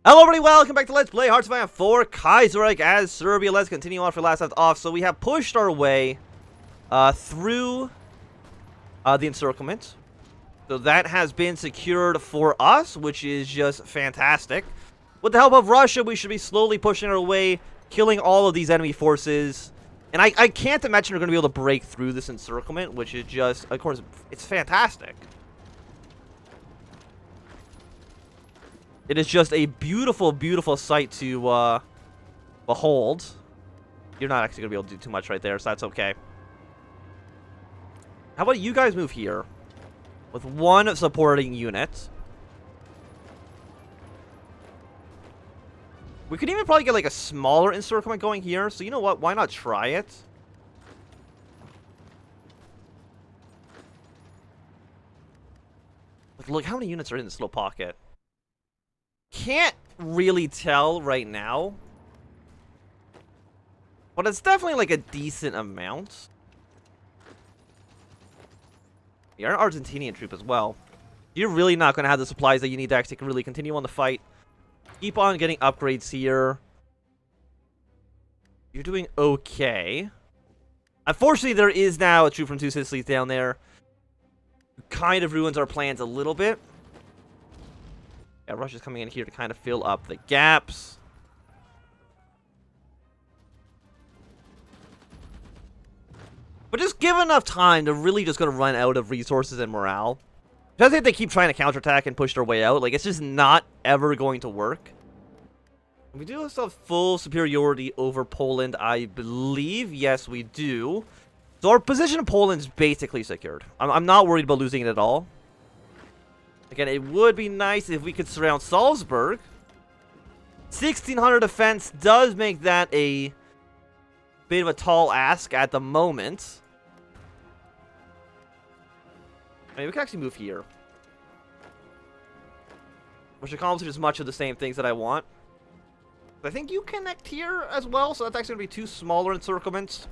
Hello everybody, welcome back to Let's Play Hearts of Iron 4 Kaiserreich as Serbia. Let's continue on for last left off. So we have pushed our way through the encirclement. So that has been secured for us, which is just fantastic. With the help of Russia, we should be slowly pushing our way, killing all of these enemy forces. And I can't imagine we're going to be able to break through this encirclement, which is just, of course, it's fantastic. It is just a beautiful, beautiful sight to behold. You're not actually going to be able to do too much right there, so that's okay. How about you guys move here with one supporting unit? We could even probably get like a smaller encirclement going here, so you know what? Why not try it? But look, how many units are in this little pocket? Can't really tell right now, but it's definitely like a decent amount. You're an Argentinian troop as well. You're really not going to have the supplies that you need to actually really continue on the fight. Keep on getting upgrades here. You're doing okay. Unfortunately, there is now a troop from Two Sicilies down there. Kind of ruins our plans a little bit. Yeah, Russia's coming in here to kind of fill up the gaps. But just give enough time, they're really just going to run out of resources and morale. Just if they keep trying to counterattack and push their way out, like, it's just not ever going to work. We do still have full superiority over Poland, I believe. Yes, we do. So our position in Poland is basically secured. I'm not worried about losing it at all. Again, it would be nice if we could surround Salzburg. 1,600 defense does make that a bit of a tall ask at the moment. I mean, we can actually move here, which accomplishes much of the same things that I want. I think you connect here as well, so that's actually going to be two smaller encirclements.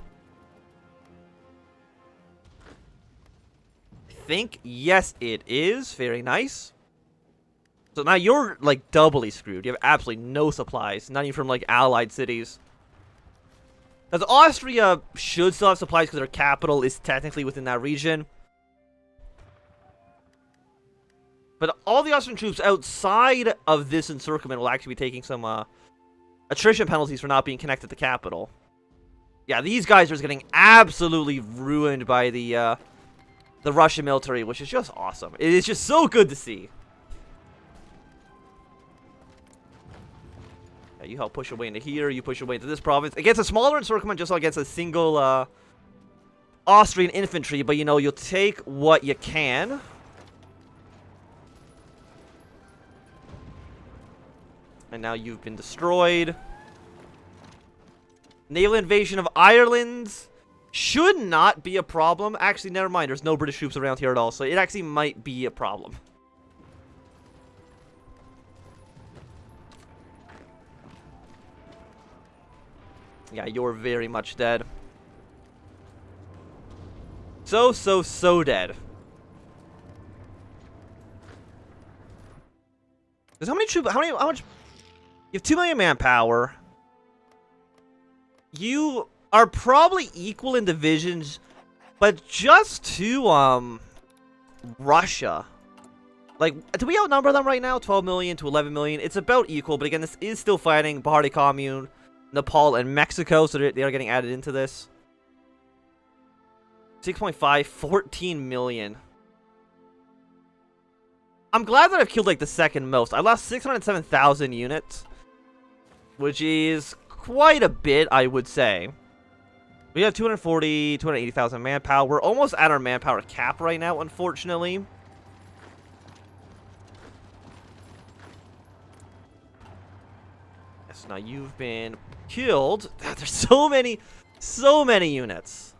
Think yes, it is very nice. So now you're like doubly screwed. You have absolutely no supplies, not even from like allied cities. Because Austria should still have supplies because their capital is technically within that region. But all the Austrian troops outside of this encirclement will actually be taking some attrition penalties for not being connected to the capital. Yeah, these guys are just getting absolutely ruined by the Russian military, which is just awesome. It is just so good to see. Yeah, you help push your way into here. You push your way into this province. Against a smaller encirclement, just against a single Austrian infantry. But, you know, you'll take what you can. And now you've been destroyed. Naval invasion of Ireland should not be a problem. Actually, never mind. There's no British troops around here at all, so it actually might be a problem. Yeah, you're very much dead. So dead. There's how many troops? How much? You have 2 million manpower. You are probably equal in divisions, but just to Russia. Like, do we outnumber them right now? 12 million to 11 million. It's about equal, but again, this is still fighting Bahari Commune, Nepal, and Mexico, so they are getting added into this. 6.5, 14 million. I'm glad that I've killed like the second most. I lost 607,000 units, which is quite a bit, I would say. We have 280,000 manpower. We're almost at our manpower cap right now, unfortunately. Yes, now you've been killed. There's so many units.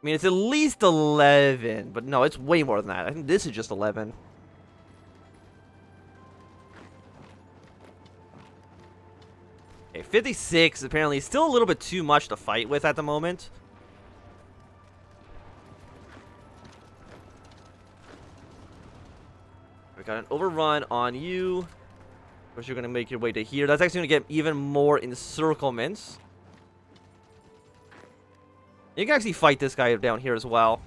I mean, it's at least 11, but no, it's way more than that. I think this is just 11. Okay, 56 apparently is still a little bit too much to fight with at the moment. we got an overrun on you. Which you're going to make your way to here. That's actually going to get even more encirclements. You can actually fight this guy down here as well.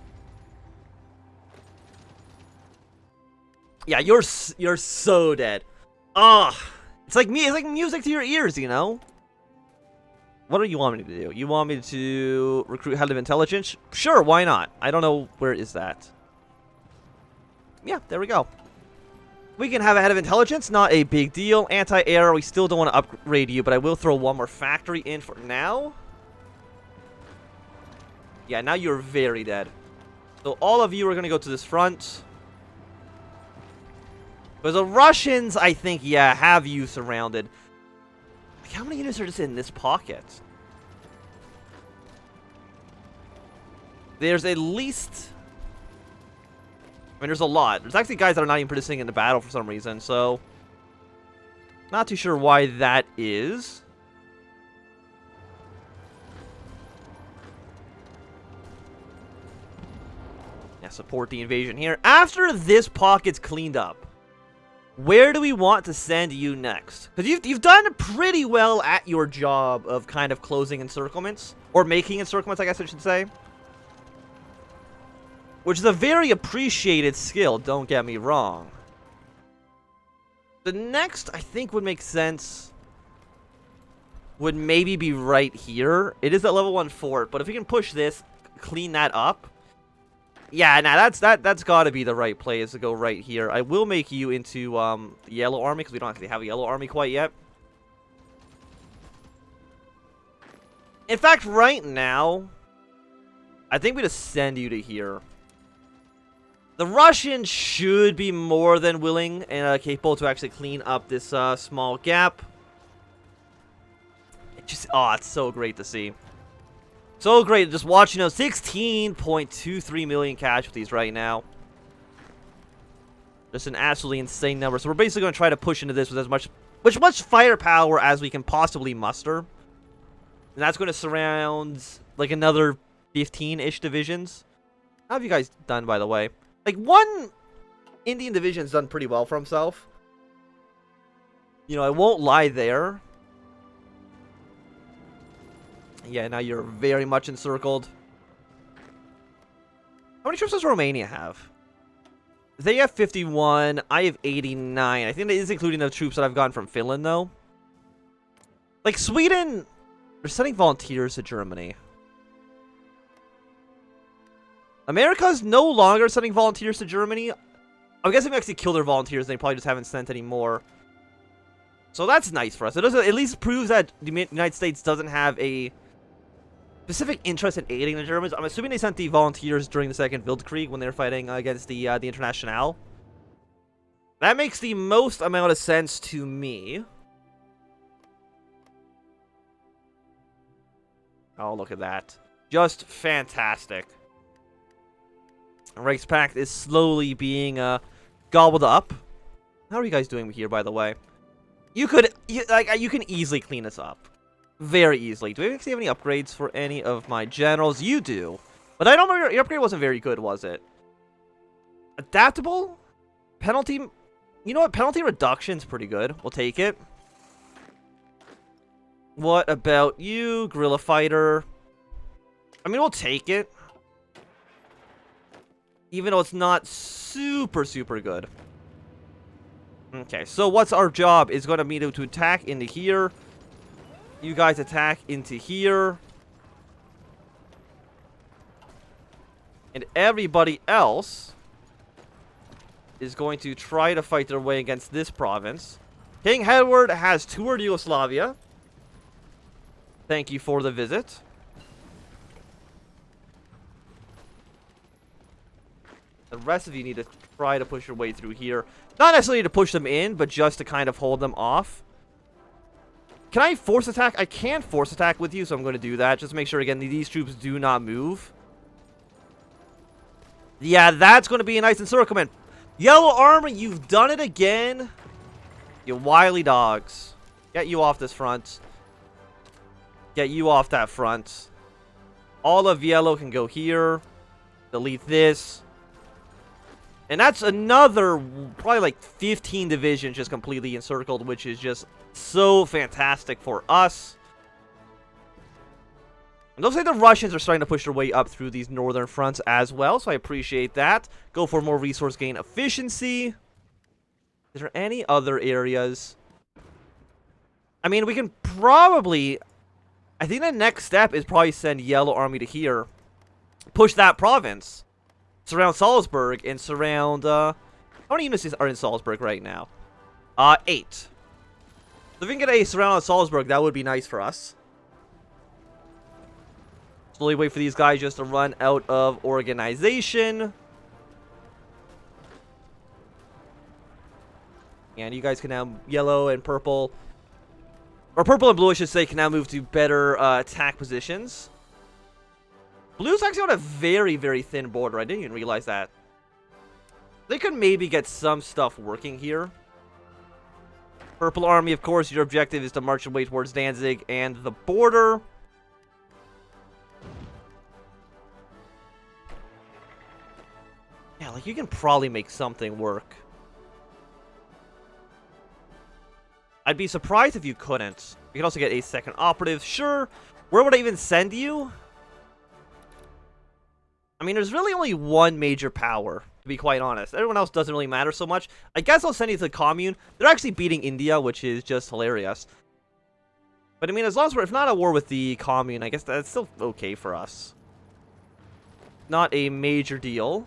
Yeah, you're so dead. Ah, it's like music to your ears, you know. What do you want me to do? You want me to recruit head of intelligence? Sure, why not? I don't know where is that. Yeah, there we go. We can have a head of intelligence, not a big deal. Anti-air, we still don't want to upgrade you, but I will throw one more factory in for now. Yeah, now you're very dead. So all of you are going to go to this front. Because the Russians, I think, yeah, have you surrounded. Like, how many units are just in this pocket? There's at least... I mean, there's a lot. There's actually guys that are not even participating in the battle for some reason, so... Not too sure why that is. Yeah, support the invasion here. After this pocket's cleaned up, where do we want to send you next? Because you've done pretty well at your job of kind of closing encirclements. Or making encirclements, I guess I should say. Which is a very appreciated skill, don't get me wrong. The next, I think, would make sense. Would maybe be right here. It is a level 1 fort, but if we can push this, clean that up. Yeah, nah, that's got to be the right play, is to go right here. I will make you into the yellow army, because we don't actually have a yellow army quite yet. In fact, right now, I think we just send you to here. The Russians should be more than willing and capable to actually clean up this small gap. It's so great to see. So great, just watching, 16.23 million casualties right now. Just an absolutely insane number. So we're basically going to try to push into this with as much firepower as we can possibly muster. And that's going to surround, like, another 15-ish divisions. How have you guys done, by the way? Like, one Indian division's done pretty well for himself. I won't lie there. Yeah, now you're very much encircled. How many troops does Romania have? They have 51. I have 89. I think that is including the troops that I've gotten from Finland, though. Like, Sweden, they're sending volunteers to Germany. America's no longer sending volunteers to Germany. I'm guessing we actually killed their volunteers, and they probably just haven't sent any more. So that's nice for us. It at least proves that the United States doesn't have a specific interest in aiding the Germans. I'm assuming they sent the volunteers during the Second Weltkrieg when they were fighting against the Internationale. That makes the most amount of sense to me. Oh, look at that. Just fantastic. Reichspakt is slowly being gobbled up. How are you guys doing here, by the way? You can easily clean this up. Very easily. Do we actually have any upgrades for any of my generals? You do. But I don't remember, your upgrade wasn't very good, was it? Adaptable? Penalty? You know what? Penalty reduction's pretty good. We'll take it. What about you, guerrilla fighter? I mean, we'll take it. Even though it's not super good. Okay, so what's our job? Is going to be to attack into here. You guys attack into here. And everybody else is going to try to fight their way against this province. King Edward has toured Yugoslavia. Thank you for the visit. The rest of you need to try to push your way through here. Not necessarily to push them in, but just to kind of hold them off. Can I force attack? I can force attack with you, so I'm going to do that. Just to make sure, again, these troops do not move. Yeah, that's going to be a nice encirclement. Yellow armor, you've done it again. You wily dogs. Get you off this front. Get you off that front. All of yellow can go here. Delete this. And that's another, probably like 15 divisions just completely encircled, which is just so fantastic for us. And looks like the Russians are starting to push their way up through these northern fronts as well, so I appreciate that. Go for more resource gain efficiency. Is there any other areas? I mean, we can probably... I think the next step is probably send Yellow Army to here. Push that province. Surround Salzburg and surround... how many units are in Salzburg right now? 8. So if we can get a surround on Salzburg, that would be nice for us. Slowly wait for these guys just to run out of organization. And you guys can now, yellow and purple, or purple and blue I should say, can now move to better attack positions. Blue's actually on a very, very thin border. I didn't even realize that. They could maybe get some stuff working here. Purple army, of course, your objective is to march away towards Danzig and the border. Yeah, like, you can probably make something work. I'd be surprised if you couldn't. You can also get a second operative. Sure. Where would I even send you? I mean, there's really only one major power, to be quite honest. Everyone else doesn't really matter so much. I guess I'll send you to the commune. They're actually beating India, which is just hilarious. But I mean, as long as we're, if not at war with the commune, I guess that's still okay for us. Not a major deal.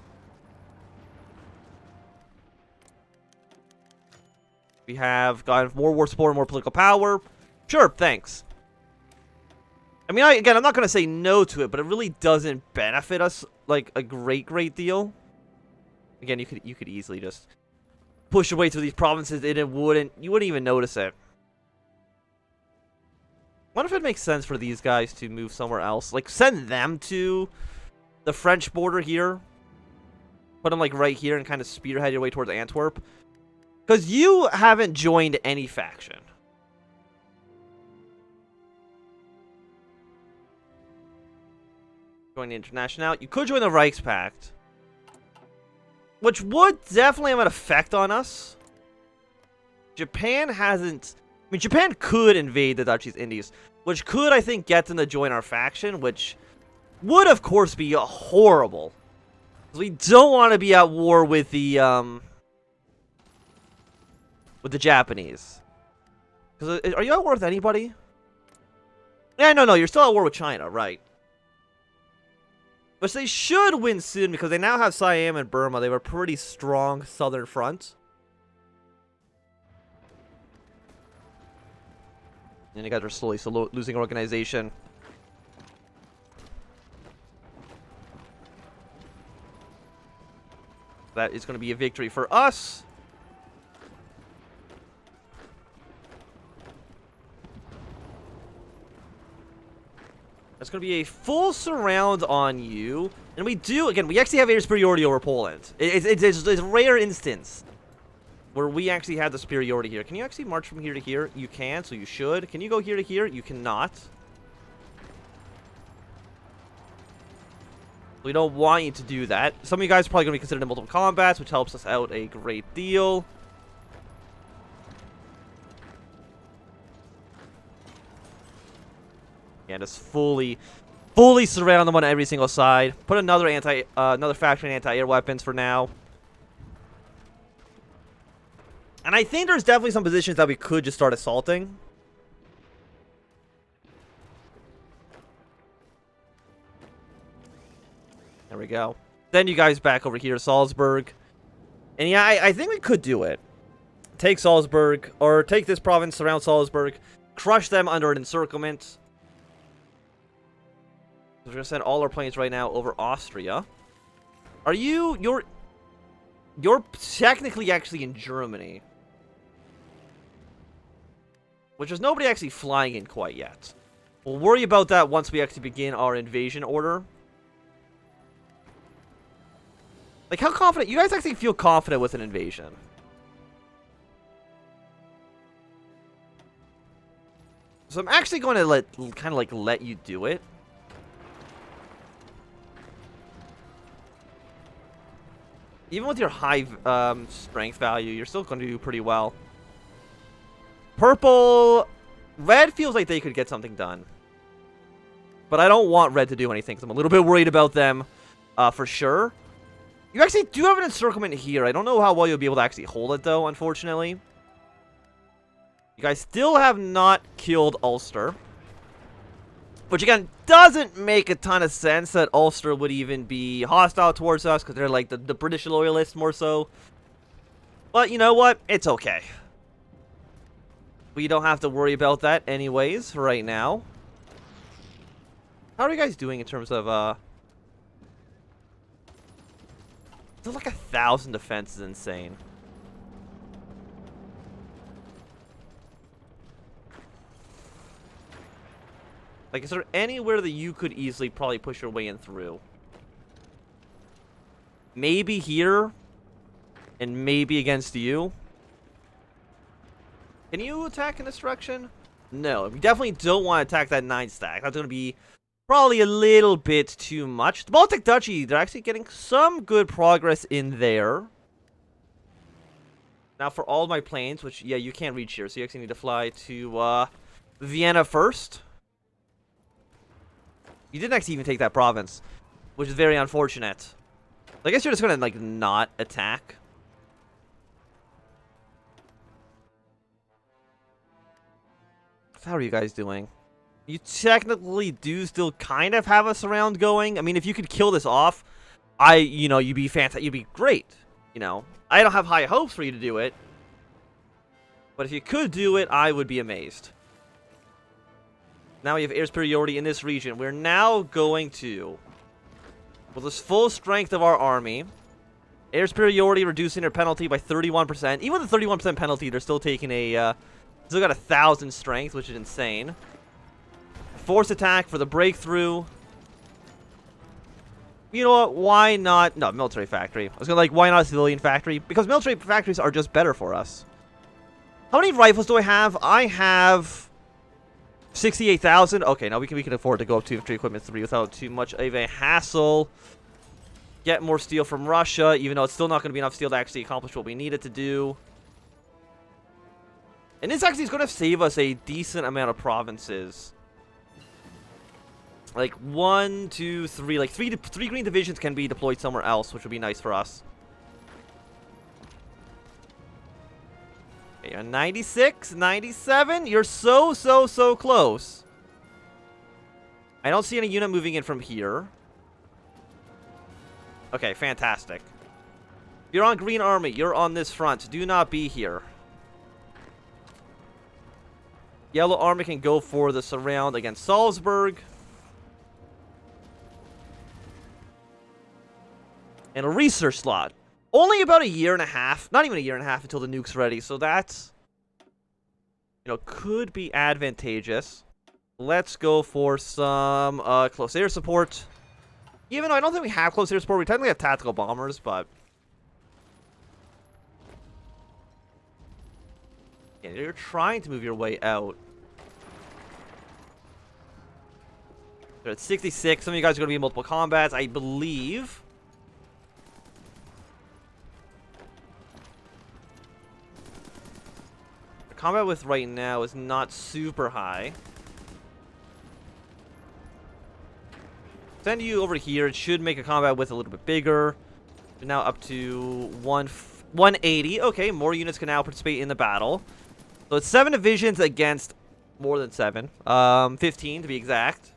We have got more war support, more political power. Sure, thanks. I mean, again, I'm not going to say no to it, but it really doesn't benefit us like a great deal. Again, you could easily just push your way through these provinces and you wouldn't even notice it. What if it makes sense for these guys to move somewhere else? Like, send them to the French border here. Put them like right here and kind of spearhead your way towards Antwerp. Because you haven't joined any faction. Join the International. You could join the Reichspakt. Which would definitely have an effect on us. Japan hasn't... I mean, Japan could invade the Dutch East Indies. Which could, I think, get them to join our faction. Which would, of course, be horrible. Because we don't want to be at war with the, with the Japanese. Because are you at war with anybody? Yeah, no, you're still at war with China, right? But they should win soon because they now have Siam and Burma. They have a pretty strong southern front. And you guys are slowly losing organization. That is going to be a victory for us. That's going to be a full surround on you. And we do, again, we actually have air superiority over Poland. It's a rare instance where we actually have the superiority here. Can you actually march from here to here? You can, so you should. Can you go here to here? You cannot. We don't want you to do that. Some of you guys are probably going to be considered in multiple combats, which helps us out a great deal. Yeah, just fully surround them on every single side. Put another factory in anti-air weapons for now. And I think there's definitely some positions that we could just start assaulting. There we go. Then you guys back over here to Salzburg. And yeah, I think we could do it. Take Salzburg, or take this province, surround Salzburg, crush them under an encirclement. We're gonna send all our planes right now over Austria. Are you... You're technically actually in Germany. Which there's nobody actually flying in quite yet. We'll worry about that once we actually begin our invasion order. Like, how confident... You guys actually feel confident with an invasion? So I'm actually going to let you do it. Even with your high strength value, you're still going to do pretty well. Purple... Red feels like they could get something done. But I don't want red to do anything, because I'm a little bit worried about them for sure. You actually do have an encirclement here. I don't know how well you'll be able to actually hold it, though, unfortunately. You guys still have not killed Ulster. Which, again, doesn't make a ton of sense that Ulster would even be hostile towards us, because they're like the British loyalists more so. But you know what? It's okay. We don't have to worry about that anyways right now. How are you guys doing in terms of, There's like 1,000 defense is insane. Like, is there anywhere that you could easily probably push your way in through? Maybe here. And maybe against you. Can you attack in this direction? No, we definitely don't want to attack that 9 stack. That's going to be probably a little bit too much. The Baltic Duchy, they're actually getting some good progress in there. Now for all my planes, which, yeah, you can't reach here. So you actually need to fly to Vienna first. You didn't actually even take that province, which is very unfortunate. I guess you're just going to, like, not attack. How are you guys doing? You technically do still kind of have a surround going. I mean, if you could kill this off, you'd be fantastic. You'd be great. You know, I don't have high hopes for you to do it. But if you could do it, I would be amazed. Now we have air superiority in this region. We're now going to, with this full strength of our army, air superiority reducing their penalty by 31%. Even with the 31% penalty, they're still taking a... Still got 1,000 strength, which is insane. Force attack for the breakthrough. You know what? Why not? No, military factory. I was gonna why not a civilian factory? Because military factories are just better for us. How many rifles do I have? I have 68,000. Okay, now we can afford to go up to infantry equipment 3 without too much of a hassle. Get more steel from Russia, even though it's still not going to be enough steel to actually accomplish what we need it to do. And this actually is going to save us a decent amount of provinces. Like 1, 2, 3. Like three green divisions can be deployed somewhere else, which would be nice for us. Okay, you're 96, 97. You're so close. I don't see any unit moving in from here. Okay, fantastic. You're on Green Army. You're on this front. Do not be here. Yellow Army can go for the surround against Salzburg. And a research slot. Only about a year and a half. Not even a year and a half until the nuke's ready. So that's, could be advantageous. Let's go for some close air support. Even though I don't think we have close air support. We technically have tactical bombers, but... yeah, you're trying to move your way out. They're at 66. Some of you guys are going to be in multiple combats, I believe. The combat width right now is not super high. Send you over here. It should make a combat width a little bit bigger. We're now up to 180. Okay, more units can now participate in the battle. So it's 7 divisions against more than 7. 15 to be exact.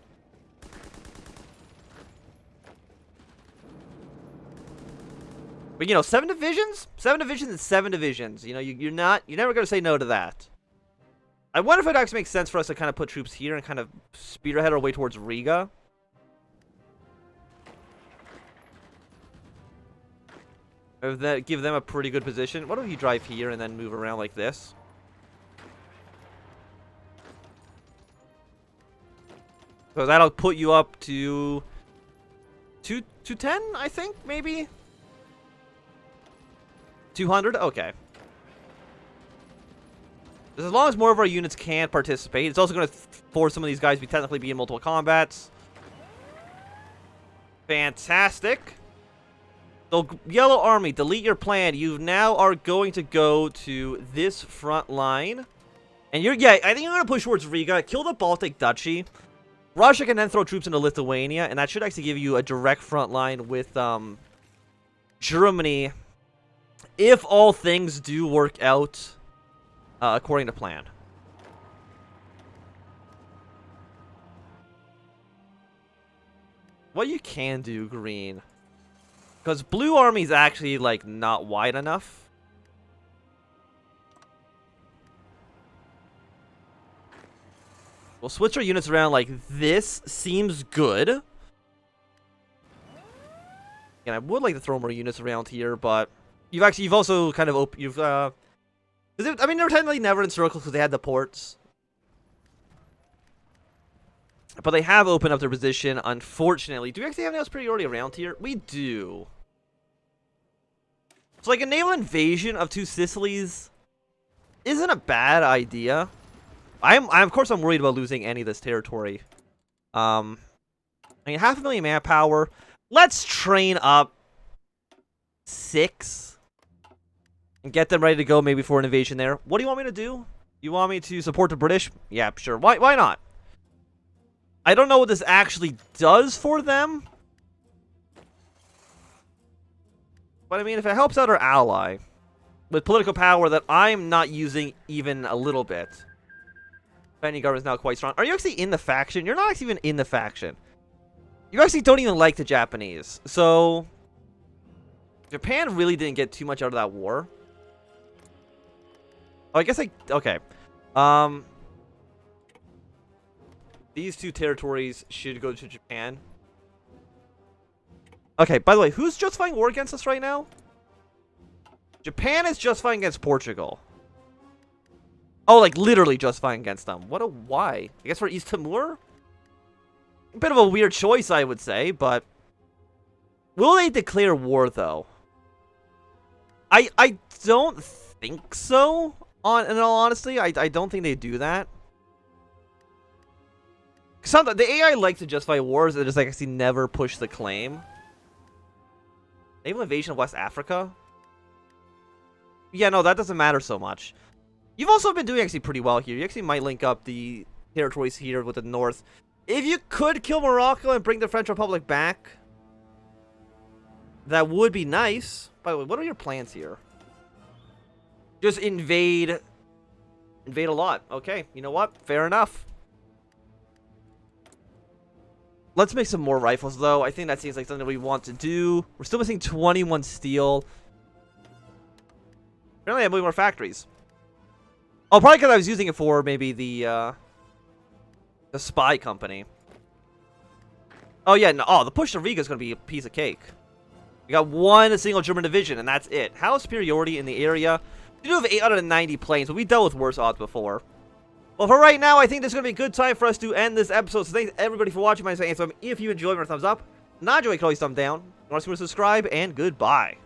But 7 divisions? 7 divisions and 7 divisions. You're never gonna say no to that. I wonder if it actually makes sense for us to kind of put troops here and kind of spearhead our way towards Riga. Give them a pretty good position. What if you drive here and then move around like this? So that'll put you up to 210, I think, maybe? 200? Okay. As long as more of our units can participate, it's also going to force some of these guys to technically be in multiple combats. Fantastic. So, Yellow Army, delete your plan. You now are going to go to this front line. And yeah, I think you're going to push towards Riga, kill the Baltic Duchy. Russia can then throw troops into Lithuania, and that should actually give you a direct front line with Germany, if all things do work out according to plan. What you can do, green, because blue army's actually like not wide enough. We'll switch our units around like this. Seems good. And I would like to throw more units around here, but you've also kind of I mean, they were technically never in circles because they had the ports. But they have opened up their position, unfortunately. Do we actually have any superiority around here? We do. So, like, a naval invasion of two Sicilies isn't a bad idea. Of course, I'm worried about losing any of this territory. I mean, 500,000 manpower. Let's train up 6 and get them ready to go, maybe for an invasion there. What do you want me to do? You want me to support the British? Yeah, sure. Why not? I don't know what this actually does for them. But I mean, if it helps out our ally with political power that I'm not using even a little bit. Defending government is now quite strong. Are you actually in the faction? You're not actually even in the faction. You actually don't even like the Japanese. So, Japan really didn't get too much out of that war. Oh, I guess okay. These two territories should go to Japan. Okay, by the way, who's justifying war against us right now? Japan is justifying against Portugal. Oh, like literally justifying against them. Why? I guess for East Timor? A bit of a weird choice, I would say, but will they declare war though? I don't think so. In all honesty, I don't think they do that. Sometimes the AI like to justify wars and just like actually never push the claim. Naval invasion of West Africa? Yeah, no, that doesn't matter so much. You've also been doing actually pretty well here. You actually might link up the territories here with the north. If you could kill Morocco and bring the French Republic back, that would be nice. By the way, what are your plans here? Just invade. Invade a lot. Okay, you know what? Fair enough. Let's make some more rifles, though. I think that seems like something we want to do. We're still missing 21 steel. Apparently, I have way more factories. Oh, probably because I was using it for maybe the spy company. Oh, yeah. No, oh, the push to Riga is going to be a piece of cake. We got one single German division, and that's it. How is superiority in the area? We do have 890 planes, but we dealt with worse odds before. Well, for right now, I think this is going to be a good time for us to end this episode. So thanks everybody for watching. My name is If you enjoyed, give it a thumbs up. Not enjoy, you can always thumb down. If you want to subscribe, and goodbye.